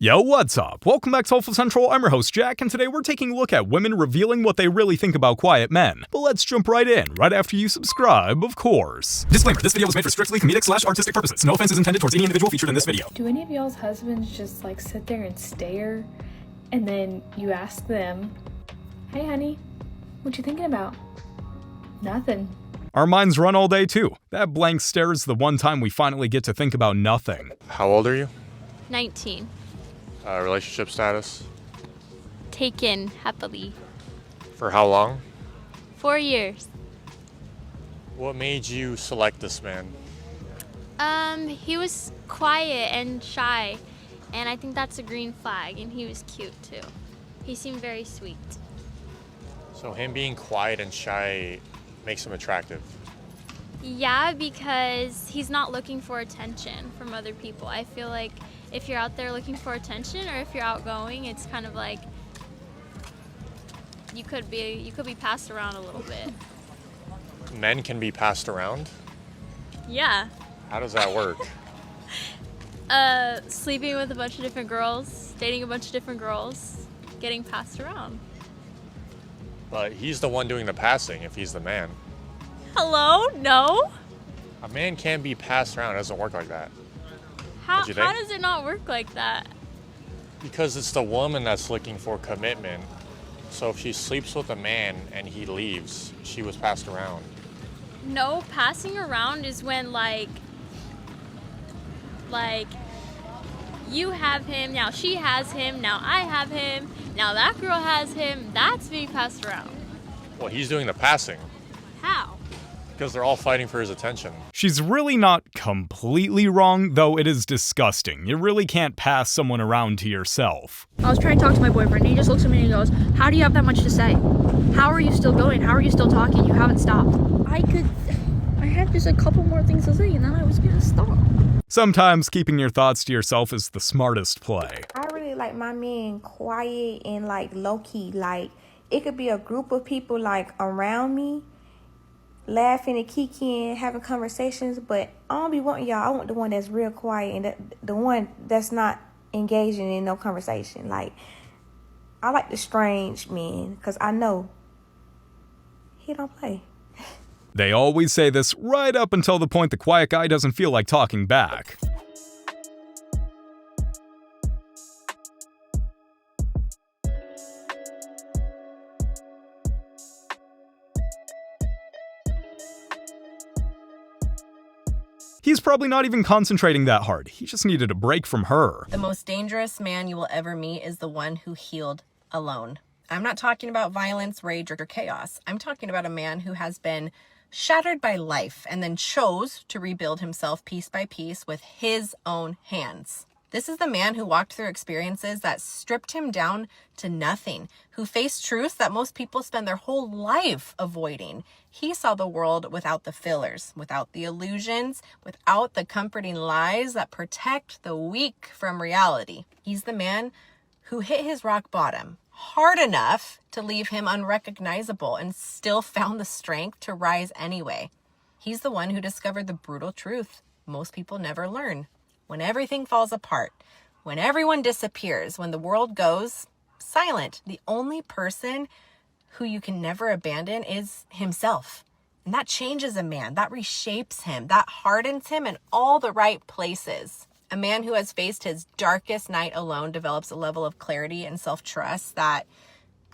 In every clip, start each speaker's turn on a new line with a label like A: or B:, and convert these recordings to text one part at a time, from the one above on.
A: Yo, what's up? Welcome back to Soulful Central. I'm your host, Jack, and today we're taking a look at women revealing what they really think about quiet men. But let's jump right in, right after you subscribe, of course. Disclaimer, this video was made for strictly comedic/artistic purposes. No offense is intended towards any individual featured in this video.
B: Do any of y'all's husbands just like sit there and stare, and then you ask them, hey honey, what you thinking about? Nothing.
A: Our minds run all day too. That blank stare is the one time we finally get to think about nothing.
C: How old are you?
D: 19.
C: Relationship status?
D: Taken happily.
C: For how long?
D: 4 years.
C: What made you select this man?
D: He was quiet and shy, and I think that's a green flag, and he was cute too. He seemed very sweet.
C: So him being quiet and shy makes him attractive?
D: Yeah, because he's not looking for attention from other people. I feel like if you're out there looking for attention, or if you're outgoing, it's kind of like you could be passed around a little bit.
C: Men can be passed around?
D: Yeah.
C: How does that work?
D: Sleeping with a bunch of different girls, dating a bunch of different girls, getting passed around.
C: But he's the one doing the passing if he's the man.
D: Hello? No?
C: A man can be passed around. It doesn't work like that.
D: How does it not work like that?
C: Because it's the woman that's looking for commitment. So if she sleeps with a man and he leaves, she was passed around.
D: No, passing around is when like you have him, now she has him, now I have him, now that girl has him. That's being passed around.
C: Well, he's doing the passing.
D: How?
C: Because they're all fighting for his attention.
A: She's really not completely wrong, though it is disgusting. You really can't pass someone around to yourself.
E: I was trying to talk to my boyfriend, and he just looks at me and he goes, how do you have that much to say? How are you still going? How are you still talking? You haven't stopped. I had just a couple more things to say, and then I was gonna stop.
A: Sometimes keeping your thoughts to yourself is the smartest play.
F: I really like my men quiet and like low-key. Like it could be a group of people like around me, laughing and kikiing, having conversations, but I don't be wanting y'all. I want the one that's real quiet and the one that's not engaging in no conversation. Like, I like the strange men because I know he don't play.
A: They always say this right up until the point the quiet guy doesn't feel like talking back. He's probably not even concentrating that hard. He just needed a break from her.
G: The most dangerous man you will ever meet is the one who healed alone. I'm not talking about violence, rage, or chaos. I'm talking about a man who has been shattered by life and then chose to rebuild himself piece by piece with his own hands. This is the man who walked through experiences that stripped him down to nothing, who faced truths that most people spend their whole life avoiding. He saw the world without the fillers, without the illusions, without the comforting lies that protect the weak from reality. He's the man who hit his rock bottom hard enough to leave him unrecognizable and still found the strength to rise anyway. He's the one who discovered the brutal truth most people never learn. When everything falls apart, when everyone disappears, when the world goes silent, the only person who you can never abandon is himself. And that changes a man, that reshapes him, that hardens him in all the right places. A man who has faced his darkest night alone develops a level of clarity and self-trust that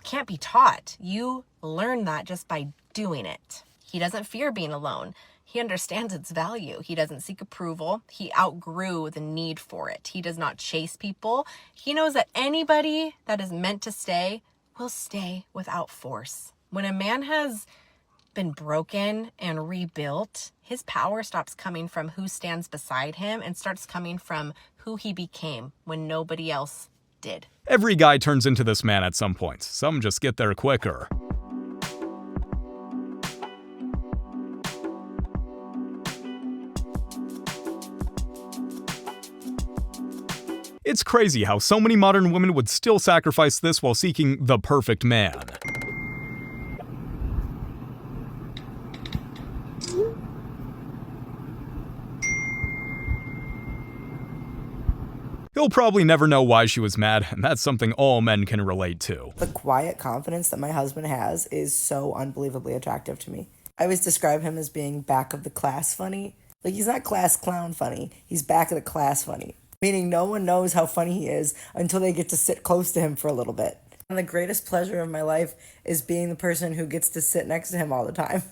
G: can't be taught. You learn that just by doing it. He doesn't fear being alone. He understands its value. He doesn't seek approval. He outgrew the need for it. He does not chase people. He knows that anybody that is meant to stay will stay without force. When a man has been broken and rebuilt, his power stops coming from who stands beside him and starts coming from who he became when nobody else did.
A: Every guy turns into this man at some point. Some just get there quicker. It's crazy how so many modern women would still sacrifice this while seeking the perfect man. He'll probably never know why she was mad, and that's something all men can relate to.
H: The quiet confidence that my husband has is so unbelievably attractive to me. I always describe him as being back of the class funny. Like, he's not class clown funny, he's back of the class funny. Meaning no one knows how funny he is until they get to sit close to him for a little bit. And the greatest pleasure of my life is being the person who gets to sit next to him all the time.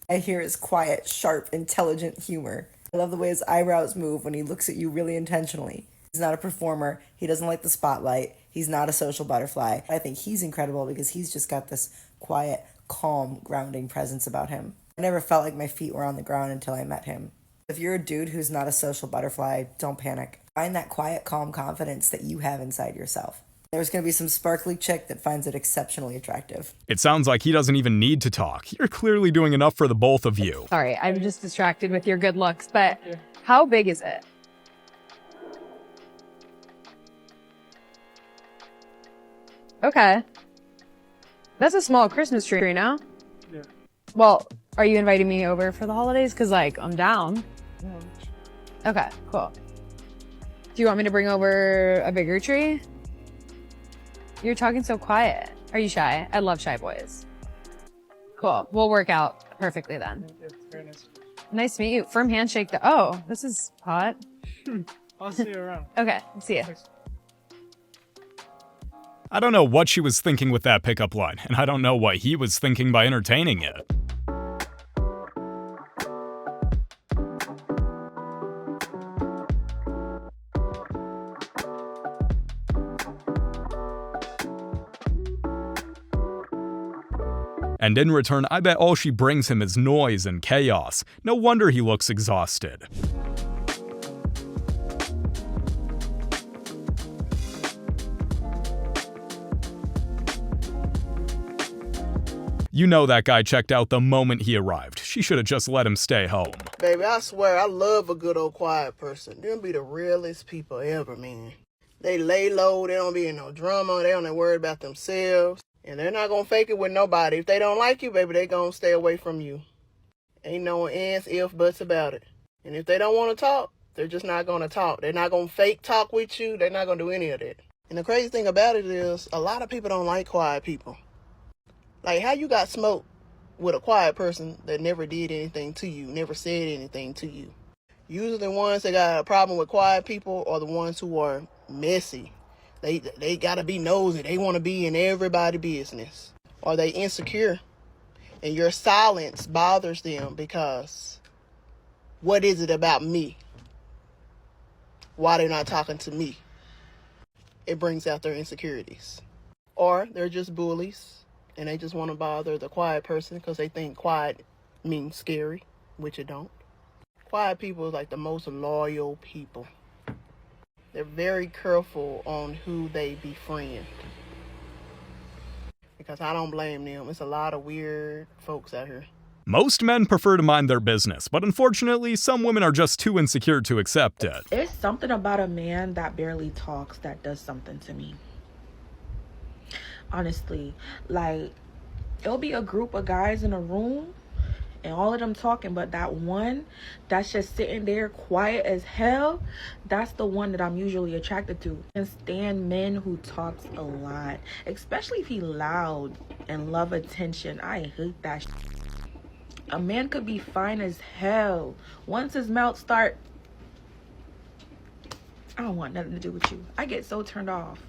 H: I hear his quiet, sharp, intelligent humor. I love the way his eyebrows move when he looks at you really intentionally. He's not a performer. He doesn't like the spotlight. He's not a social butterfly. I think he's incredible because he's just got this quiet, calm, grounding presence about him. I never felt like my feet were on the ground until I met him. If you're a dude who's not a social butterfly, don't panic. Find that quiet, calm confidence that you have inside yourself. There's going to be some sparkly chick that finds it exceptionally attractive.
A: It sounds like he doesn't even need to talk. You're clearly doing enough for the both of you.
I: Sorry, I'm just distracted with your good looks, but how big is it? Okay. That's a small Christmas tree now. Yeah. Well, are you inviting me over for the holidays? Because, like, I'm down. Yeah. Okay, cool. Do you want me to bring over a bigger tree? You're talking so quiet. Are you shy? I love shy boys. Cool. We'll work out perfectly then. Very nice. Nice to meet you. Firm handshake. Oh, this is hot.
J: I'll see you around.
I: Okay, see you.
A: I don't know what she was thinking with that pickup line, and I don't know what he was thinking by entertaining it. And in return, I bet all she brings him is noise and chaos. No wonder he looks exhausted. You know that guy checked out the moment he arrived. She should have just let him stay home.
J: Baby, I swear, I love a good old quiet person. Them be the realest people ever, man. They lay low, they don't be in no drama, they don't worry about themselves. And they're not gonna fake it with nobody. If they don't like you, baby, they gonna stay away from you. Ain't no ands, ifs, buts about it. And if they don't want to talk, they're just not gonna talk. They're not gonna fake talk with you. They're not gonna do any of that. And the crazy thing about it is, a lot of people don't like quiet people. Like, how you got smoked with a quiet person that never did anything to you, never said anything to you? Usually the ones that got a problem with quiet people are the ones who are messy. They gotta be nosy. They want to be in everybody's business. Or they insecure. And your silence bothers them because what is it about me? Why they're not talking to me? It brings out their insecurities. Or they're just bullies. And they just want to bother the quiet person because they think quiet means scary, which it don't. Quiet people is like the most loyal people. They're very careful on who they befriend. Because I don't blame them. It's a lot of weird folks out here.
A: Most men prefer to mind their business, but unfortunately, some women are just too insecure to accept it.
K: It's something about a man that barely talks that does something to me. Honestly, like, it'll be a group of guys in a room and all of them talking, but that one that's just sitting there quiet as hell, that's the one that I'm usually attracted to. And stand men who talks a lot, especially if he loud and love attention. I hate that shit. A man could be fine as hell. Once his mouth start, I don't want nothing to do with you. I get so turned off.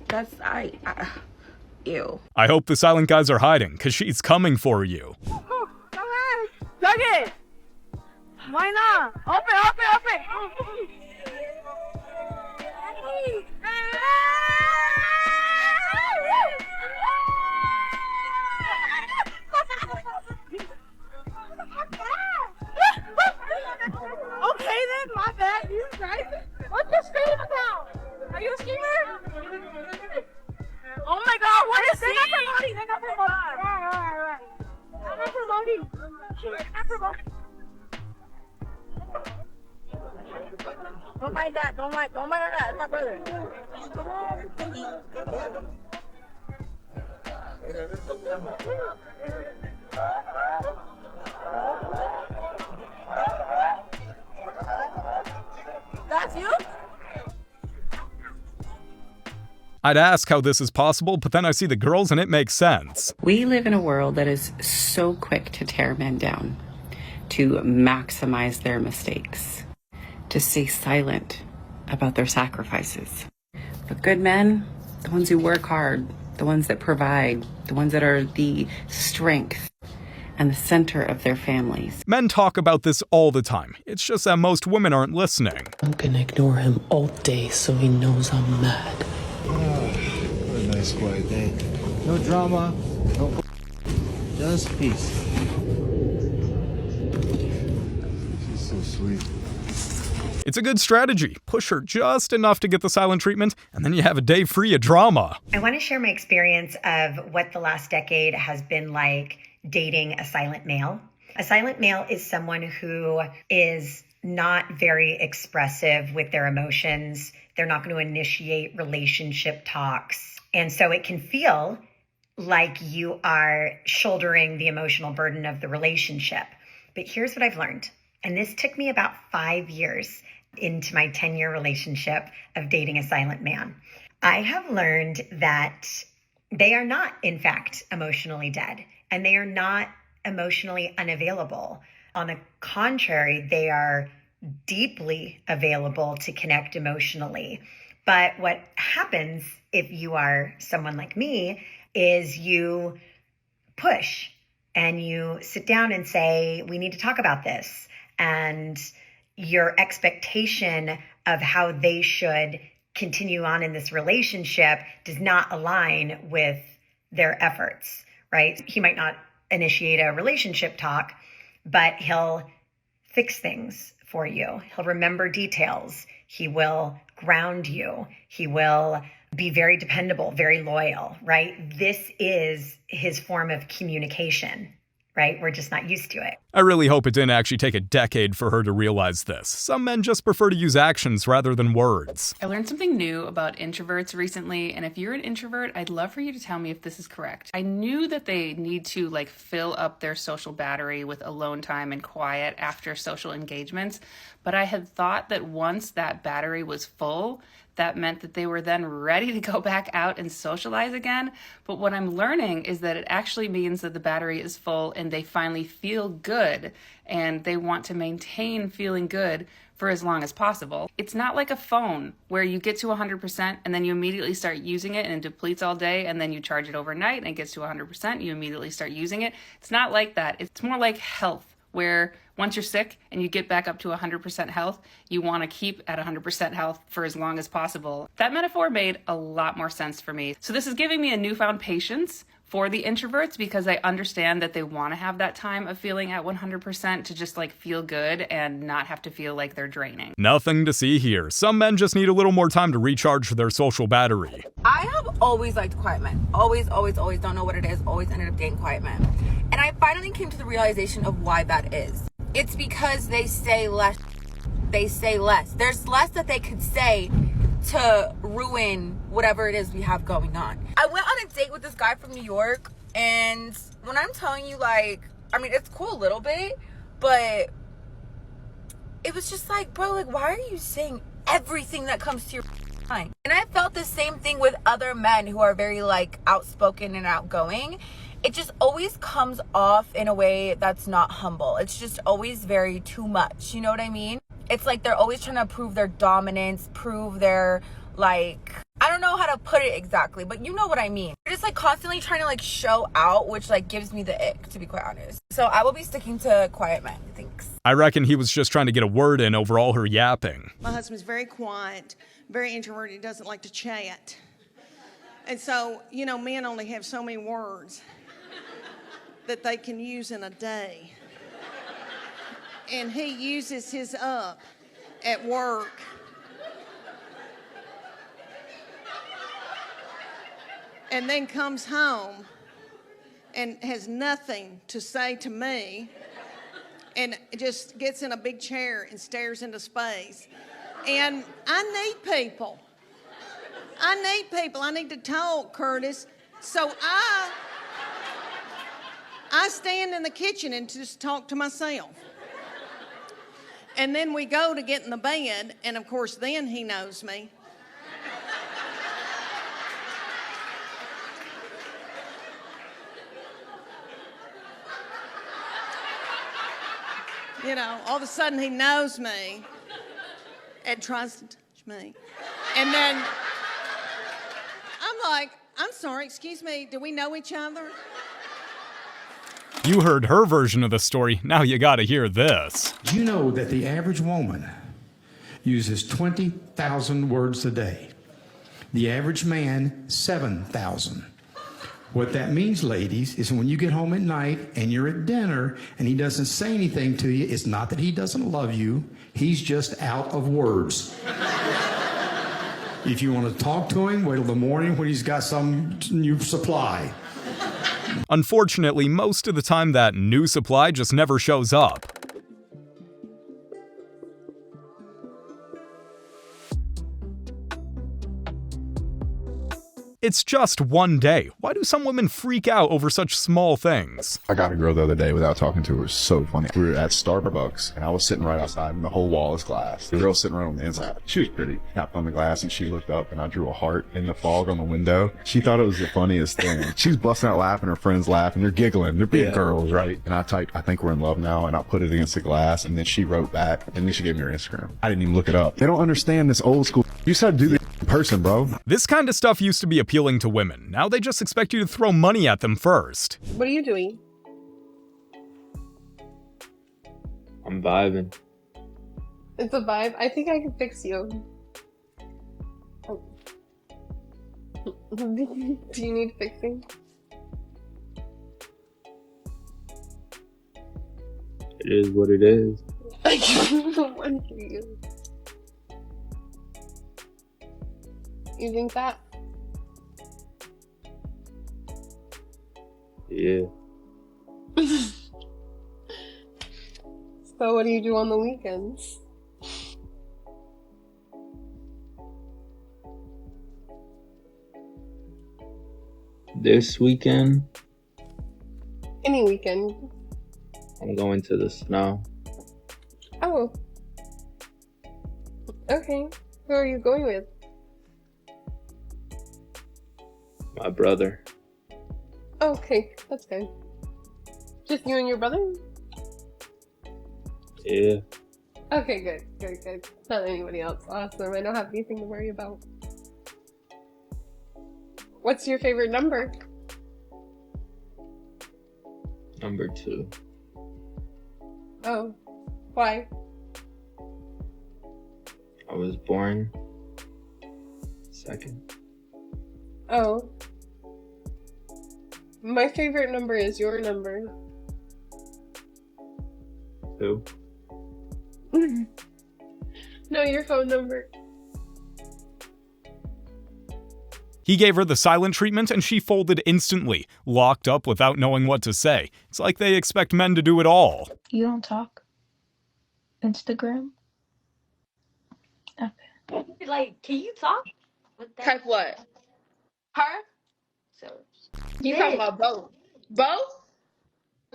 K: Ew.
A: I hope the silent guys are hiding, because she's coming for you.
E: Oh, come on. Tug it. Why not? Open. Okay then, my bad. You right? What's the scream about? Are you a schemer? Oh my god, what is this? They're not promoting. Don't mind that. Don't mind that. It's my brother. That's you?
A: I'd ask how this is possible, but then I see the girls and it makes sense.
L: We live in a world that is so quick to tear men down, to maximize their mistakes, to stay silent about their sacrifices. But good men, the ones who work hard, the ones that provide, the ones that are the strength and the center of their families.
A: Men talk about this all the time. It's just that most women aren't listening.
M: I'm gonna ignore him all day so he knows I'm mad.
N: What a nice quiet day. No drama, no just peace. She's so sweet.
A: It's a good strategy. Push her just enough to get the silent treatment, and then you have a day free of drama.
O: I want to share my experience of what the last decade has been like dating a silent male. A silent male is someone who is not very expressive with their emotions. They're not going to initiate relationship talks. And so it can feel like you are shouldering the emotional burden of the relationship. But here's what I've learned. And this took me about 5 years into my 10-year relationship of dating a silent man. I have learned that they are not, in fact, emotionally dead, and they are not emotionally unavailable. On the contrary, they are deeply available to connect emotionally. But what happens if you are someone like me is you push and you sit down and say, we need to talk about this. And your expectation of how they should continue on in this relationship does not align with their efforts, right? He might not initiate a relationship talk, but he'll fix things for you. He'll remember details. He will ground you. He will be very dependable, very loyal, right? This is his form of communication, right? We're just not used to it.
A: I really hope it didn't actually take a decade for her to realize this. Some men just prefer to use actions rather than words.
P: I learned something new about introverts recently, and if you're an introvert, I'd love for you to tell me if this is correct. I knew that they need to fill up their social battery with alone time and quiet after social engagements, but I had thought that once that battery was full, that meant that they were then ready to go back out and socialize again. But what I'm learning is that it actually means that the battery is full and they finally feel good and they want to maintain feeling good for as long as possible. It's not like a phone where you get to 100% and then you immediately start using it and it depletes all day and then you charge it overnight and it gets to 100%, you immediately start using it. It's not like that. It's more like health, where once you're sick and you get back up to 100% health, you want to keep at 100% health for as long as possible. That metaphor made a lot more sense for me. So this is giving me a newfound patience for the introverts because I understand that they want to have that time of feeling at 100% to just feel good and not have to feel like they're draining.
A: Nothing to see here. Some men just need a little more time to recharge their social battery.
G: I have always liked quiet men. Always, don't know what it is, always ended up dating quiet men. And I finally came to the realization of why that is. It's because they say less. They say less. There's less that they could say to ruin whatever it is we have going on. I went on a date with this guy from New York, and when I'm telling you, it's cool a little bit, but it was just bro, why are you saying everything that comes to your mind? And I felt the same thing with other men who are very outspoken and outgoing. It just always comes off in a way that's not humble. It's just always very too much. You know what I mean? It's they're always trying to prove their dominance, prove their I don't know how to put it exactly, but you know what I mean. They're just constantly trying to show out, which gives me the ick, to be quite honest. So I will be sticking to quiet men. Thanks.
A: I reckon he was just trying to get a word in over all her yapping.
Q: My husband's very quiet, very introverted. He doesn't like to chat. And so, men only have so many words that they can use in a day. And he uses his up at work. And then comes home and has nothing to say to me and just gets in a big chair and stares into space. And I need people. I need to talk, Curtis. So I stand in the kitchen and just talk to myself. And then we go to get in the bed, and of course then he knows me. You know, all of a sudden he knows me and tries to touch me. And then I'm like, I'm sorry, excuse me, do we know each other?
A: You heard her version of the story, now you gotta hear this.
R: Do you know that the average woman uses 20,000 words a day? The average man, 7,000. What that means, ladies, is when you get home at night and you're at dinner and he doesn't say anything to you, it's not that he doesn't love you, he's just out of words. If you want to talk to him, wait till the morning when he's got some new supply.
A: Unfortunately, most of the time that new supply just never shows up. It's just one day. Why do some women freak out over such small things?
S: I got a girl the other day without talking to her. It was so funny. We were at Starbucks, and I was sitting right outside, and the whole wall is glass. The girl sitting right on the inside. She was pretty. Tapped on the glass, and she looked up, and I drew a heart in the fog on the window. She thought it was the funniest thing. She's busting out laughing. Her friends laughing. They're giggling. They're big girls, right? And I typed, "I think we're in love now," and I put it against the glass, and then she wrote back, and then she gave me her Instagram. I didn't even look it up. They don't understand this old school. You just have to do this in person, bro.
A: This kind of stuff used to be appealing to women. Now they just expect you to throw money at them first.
T: What are you doing?
U: I'm vibing.
T: It's a vibe. I think I can fix you. Oh. Do you need fixing?
U: It is what it is.
T: I don't want you. You think that?
U: Yeah.
T: So what do you do on the weekends?
U: This weekend,
T: Any weekend.
U: I'm going to the snow.
T: Oh. Okay. Who are you going with?
U: My brother.
T: Okay, that's good. Just you and your brother?
U: Yeah.
T: Okay, good, good, good. Not anybody else. Awesome. I don't have anything to worry about. What's your favorite number?
U: Number 2.
T: Oh, why?
U: I was born second.
T: Oh. My favorite number is your number.
U: 2.
T: No, your phone number.
A: He gave her the silent treatment and she folded instantly, locked up without knowing what to say. It's like they expect men to do it all.
B: You don't talk? Instagram? Okay.
E: Like, can you talk?
T: Type what? Her?
E: So,
T: You talking about both? Both?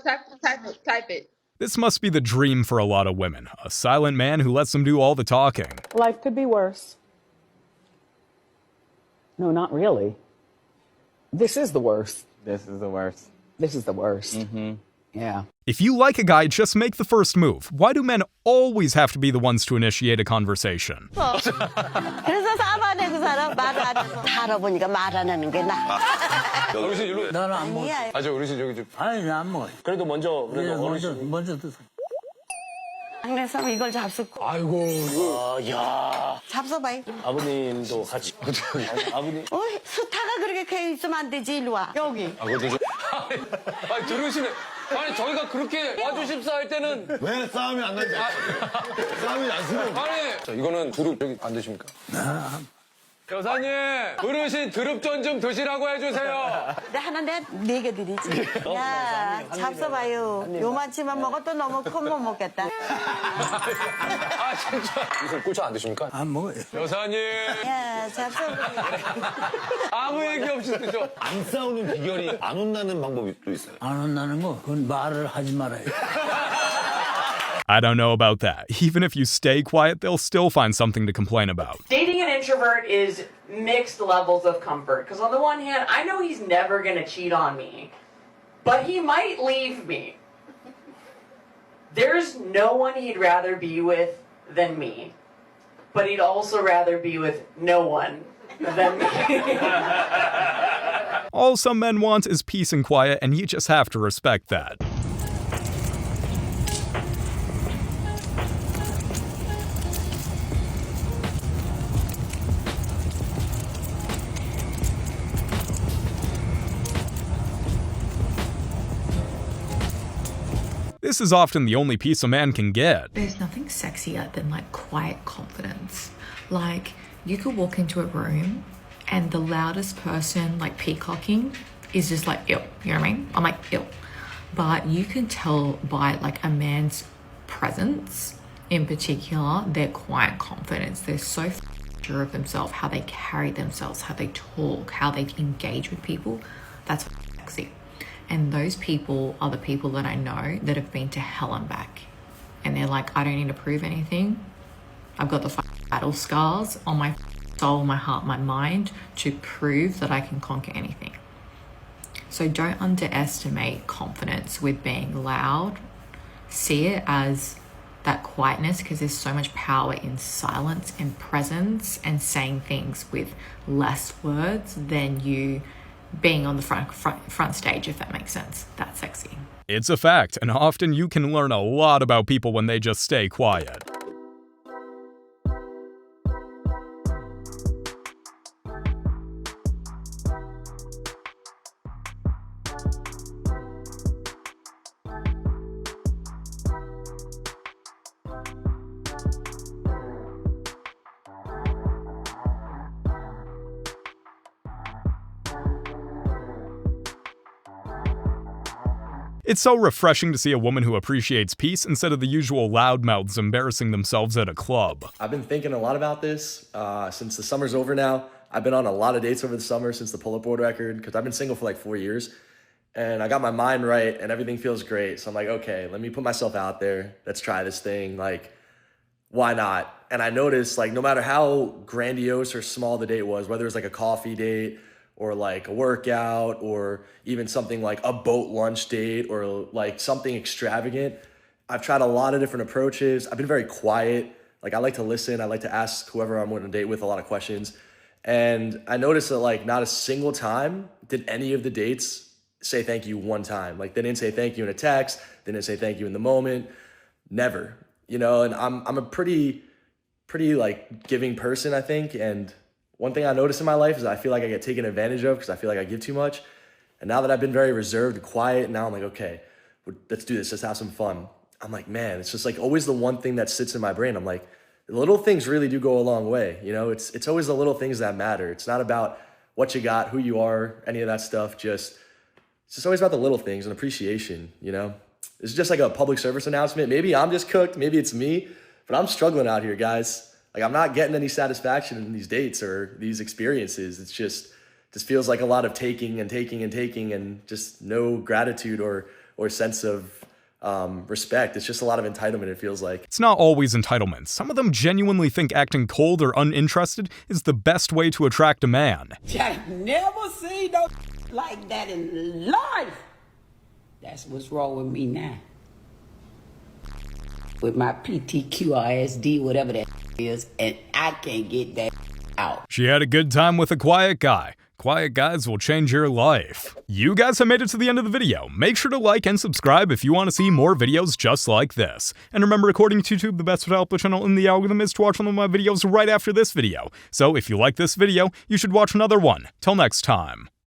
T: Type it.
A: This must be the dream for a lot of women. A silent man who lets them do all the talking.
V: Life could be worse. No, not really. This is the worst.
W: This is the worst.
V: This is the worst.
W: Mm-hmm.
V: Yeah.
A: If you like a guy, just make the first move. Why do men always have to be the ones to initiate a conversation?
X: 그래서 싸바내고 살아. 말을 안 해서 살아보니까 말 안 하는 게 나아.
Y: 어르신 일로.
X: 나는 안 먹어.
Y: 아, 저 어르신 저기 좀.
V: 아니, 안 먹어.
Y: 그래도 먼저 어르신.
V: 먼저 드세요.
X: 그래서 이걸 잡수고.
Y: 아이고, 야.
X: 잡숴봐요.
Y: 아버님도 같이. 아버님.
X: 스타가 그렇게 개 있으면 안 되지. 일로 와. 여기.
Y: 아, 그것도 좀. 아니, 들으시네. 아니, 저희가 그렇게 와주십사 할 때는.
W: 왜 싸움이 안 나지? 싸움이 안 쓰면.
Y: 아니, 자, 이거는 두릅 여기 안 드십니까? 여사님, 어르신 드릅전 좀 드시라고 해주세요.
X: 하나 네 개 드리지. 야, 잡숴봐요. 요만치만 먹어 또 너무 큰 못 먹겠다.
Y: 아, 진짜. 무슨 꿀차 안 드십니까?
V: 안 먹어요.
Y: 여사님.
X: 야, 잡숴봐요.
Y: 아무 얘기 없이 드셔.
W: 안 싸우는 비결이 안 혼나는 방법이 또 있어요.
V: 안 혼나는 거, 그건 말을 하지 말아요.
A: I don't know about that. Even if you stay quiet, they'll still find something to complain about.
Z: Dating an introvert is mixed levels of comfort. Because on the one hand, I know he's never going to cheat on me. But he might leave me. There's no one he'd rather be with than me, but he'd also rather be with no one than me.
A: All some men want is peace and quiet, and you just have to respect that. This is often the only peace a man can get.
C: There's nothing sexier than like quiet confidence. Like you could walk into a room and the loudest person like peacocking is just like ill, you know what I mean? I'm like ill. But you can tell by like a man's presence in particular, their quiet confidence. They're so sure of themselves, how they carry themselves, how they talk, how they engage with people. That's sexy. And those people are the people that I know that have been to hell and back. And they're like, I don't need to prove anything. I've got the battle scars on my soul, my heart, my mind to prove that I can conquer anything. So don't underestimate confidence with being loud. See it as that quietness, because there's so much power in silence and presence and saying things with less words than you being on the front stage, if that makes sense. That's sexy.
A: It's a fact, and often you can learn a lot about people when they just stay quiet. It's so refreshing to see a woman who appreciates peace instead of the usual loudmouths embarrassing themselves at a club.
D: I've been thinking a lot about this since the summer's over now. I've been on a lot of dates over the summer since the pull-up board record, because I've been single for like 4 years. And I got my mind right and everything feels great. So I'm like, okay, let me put myself out there. Let's try this thing. Like, why not? And I noticed, like, no matter how grandiose or small the date was, whether it was like a coffee date or like a workout or even something like a boat lunch date or like something extravagant, I've tried a lot of different approaches. I've been very quiet. Like, I like to listen. I like to ask whoever I'm on a date with a lot of questions. And I noticed that like not a single time did any of the dates say thank you one time. Like, they didn't say thank you in a text. They didn't say thank you in the moment. Never, you know, and I'm a pretty like giving person, I think. And one thing I noticed in my life is I feel like I get taken advantage of because I feel like I give too much. And now that I've been very reserved and quiet, now I'm like, okay, let's do this. Let's have some fun. I'm like, man, it's just like always the one thing that sits in my brain. I'm like, the little things really do go a long way. You know, it's always the little things that matter. It's not about what you got, who you are, any of that stuff. It's just always about the little things and appreciation, you know? It's just like a public service announcement. Maybe I'm just cooked, maybe it's me, but I'm struggling out here, guys. Like, I'm not getting any satisfaction in these dates or these experiences. It's just feels like a lot of taking and taking and taking and just no gratitude or sense of respect. It's just a lot of entitlement, it feels like.
A: It's not always entitlement. Some of them genuinely think acting cold or uninterested is the best way to attract a man.
F: I never seen no like that in life. That's what's wrong with me now. With my PTQRSD, whatever that is, and I can't get that out.
A: She had a good time with a quiet guy. Quiet guys will change your life. You guys have made it to the end of the video. Make sure to like and subscribe if you want to see more videos just like this. And remember, according to YouTube, the best way to help the channel in the algorithm is to watch one of my videos right after this video. So if you like this video, you should watch another one. Till next time.